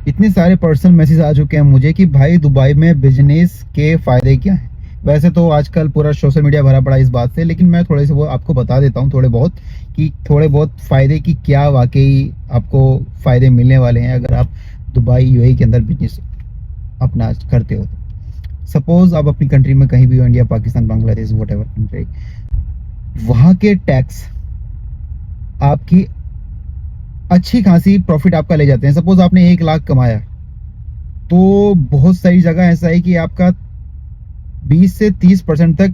इतने सारे personal message आ चुके हैं मुझे कि भाई दुबई में बिजनेस के फ़ायदे क्या हैं। वैसे तो आजकल पूरा सोशल मीडिया भरा पड़ा इस बात से, लेकिन मैं थोड़े से वो आपको बता देता हूँ थोड़े बहुत, कि थोड़े बहुत फ़ायदे की क्या वाकई आपको फ़ायदे मिलने वाले हैं अगर आप दुबई यूएई के अंदर बिजनेस अपना करते हो। सपोज आप अपनी कंट्री में कहीं भी हो, India, Pakistan, Bangladesh, what ever country, वहाँ के टैक्स आपकी अच्छी खासी प्रॉफिट आपका ले जाते हैं। सपोज आपने 1 लाख कमाया, तो बहुत सारी जगह ऐसा है कि आपका 20 से 30% तक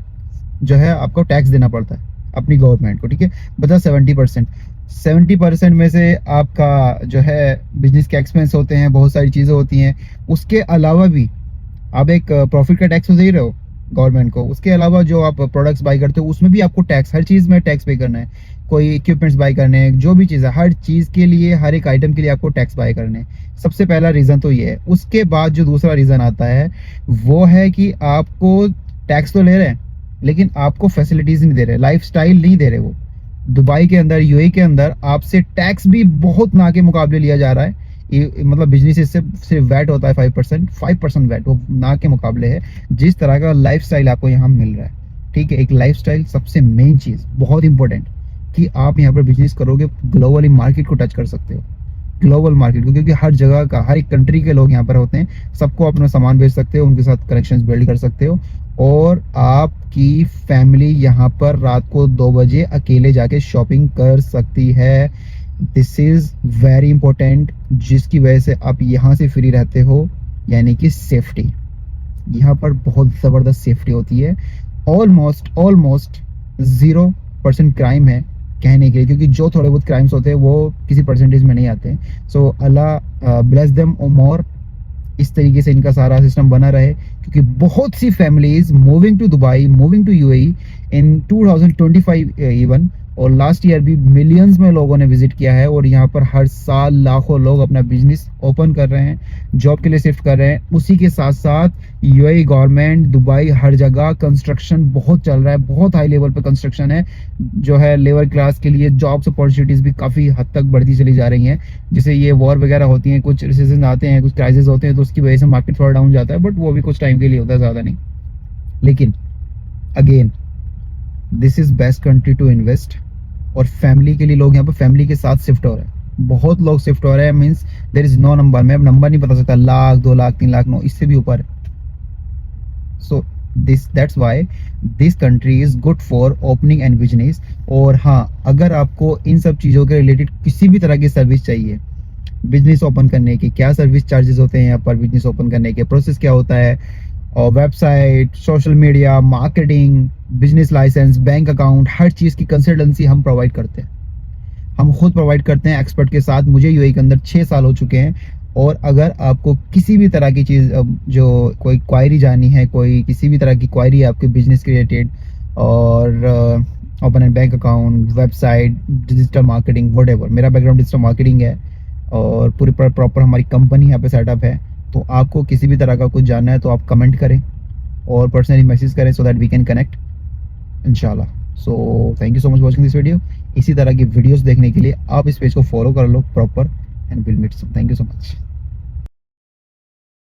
जो है आपको टैक्स देना पड़ता है अपनी गवर्नमेंट को, ठीक है। बता 70%, 70% में से आपका जो है बिजनेस के एक्सपेंस होते हैं, बहुत सारी चीज़ें होती हैं। उसके अलावा भी आप एक प्रॉफिट का टैक्स तो दे ही रहे हो गवर्नमेंट को। उसके अलावा जो आप प्रोडक्ट्स बाई करते हो उसमें भी आपको टैक्स, हर चीज़ में टैक्स पे करना है। कोई इक्विपमेंट्स बाई करने हैं, जो भी चीज़ है, हर चीज़ के लिए, हर एक आइटम के लिए आपको टैक्स बाई करने हैं। सबसे पहला रीज़न तो ये है। उसके बाद जो दूसरा रीज़न आता है वो है कि आपको टैक्स तो ले रहे हैं लेकिन आपको फैसिलिटीज़ नहीं दे रहे, लाइफस्टाइल नहीं दे रहे वो। दुबई के अंदर, यूएई के अंदर आपसे टैक्स भी बहुत ना के मुकाबले लिया जा रहा है। मतलब बिजनेस से सिर्फ वैट होता है 5% वैट, वो ना के मुकाबले है। जिस तरह का लाइफस्टाइल आपको यहाँ मिल रहा है, ठीक है, एक लाइफस्टाइल सबसे मेन चीज़, बहुत इंपॉर्टेंट, कि आप यहाँ पर बिजनेस करोगे ग्लोबली मार्केट को टच कर सकते हो। ग्लोबल मार्केट को, क्योंकि हर जगह का, हर एक कंट्री के लोग यहाँ पर होते हैं, सबको अपना सामान बेच सकते हो, उनके साथ कनेक्शंस बिल्ड कर सकते हो। और आपकी फैमिली यहाँ पर रात को 2 बजे अकेले जाके शॉपिंग कर सकती है। दिस इज़ वेरी इंपॉर्टेंट, जिसकी वजह से आप यहाँ से फ्री रहते हो, यानी कि सेफ्टी। यहाँ पर बहुत ज़बरदस्त सेफ्टी होती है। ऑलमोस्ट ऑलमोस्ट 0% क्राइम है कहने के लिए, क्योंकि जो थोड़े बहुत क्राइम्स होते हैं वो किसी परसेंटेज में नहीं आते हैं। सो अल्लाह ब्लेस देम मोर, इस तरीके से इनका सारा सिस्टम बना रहे, क्योंकि बहुत सी families moving to Dubai, moving to UAE in 2025 even, और लास्ट ईयर भी मिलियंस में लोगों ने विजिट किया है। और यहाँ पर हर साल लाखों लोग अपना बिजनेस ओपन कर रहे हैं, जॉब के लिए शिफ्ट कर रहे हैं। उसी के साथ साथ यूएई गवर्नमेंट, दुबई, हर जगह कंस्ट्रक्शन बहुत चल रहा है, बहुत हाई लेवल पे कंस्ट्रक्शन है, जो है लेबर क्लास के लिए जॉब्स अपॉर्चुनिटीज़ भी काफ़ी हद तक बढ़ती चली जा रही हैं। जैसे ये वॉर वगैरह होती हैं, कुछ रिसेशन आते हैं, कुछ क्राइसिस होते हैं, तो उसकी वजह से मार्केट थोड़ा डाउन जाता है, बट वो भी कुछ टाइम के लिए होता है, ज़्यादा नहीं। लेकिन again, this is best country to invest. और फैमिली के लिए लोग यहाँ पर फैमिली के साथ शिफ्ट हो रहे हैं, बहुत लोग शिफ्ट हो रहे हैं। Means there is no number, मैं अब नंबर नहीं बता सकता, लाख, 2 लाख, 3 लाख, नो, इससे भी ऊपर है। So that's why this country is good for opening and business. और हाँ, अगर आपको इन सब चीज़ों के रिलेटेड किसी भी तरह की सर्विस चाहिए, बिजनेस ओपन करने के क्या सर्विस चार्जेस होते हैं यहाँ पर, बिजनेस ओपन करने के प्रोसेस क्या होता है, और website, social media, marketing, business license, bank account, हर चीज़ की कंसल्टेंसी हम प्रोवाइड करते हैं। हम खुद प्रोवाइड करते हैं एक्सपर्ट के साथ। मुझे यूएई के अंदर 6 साल हो चुके हैं। और अगर आपको किसी भी तरह की चीज़, जो कोई क्वायरी जानी है, कोई किसी भी तरह की क्वायरी है आपके बिजनेस के रिलेटेड, और open and bank account, website, digital marketing, whatever, मेरा बैकग्राउंड डिजिटल मार्केटिंग है और पूरी प्रॉपर हमारी कंपनी यहाँ पे सेटअप है। तो आपको किसी भी तरह का कुछ जानना है तो आप कमेंट करें और पर्सनली मैसेज करें, so that we can connect इंशाल्लाह। So thank you so much watching this video. इसी तरह की वीडियोस देखने के लिए आप इस पेज को फॉलो कर लो proper, and will meet soon. Thank you so much.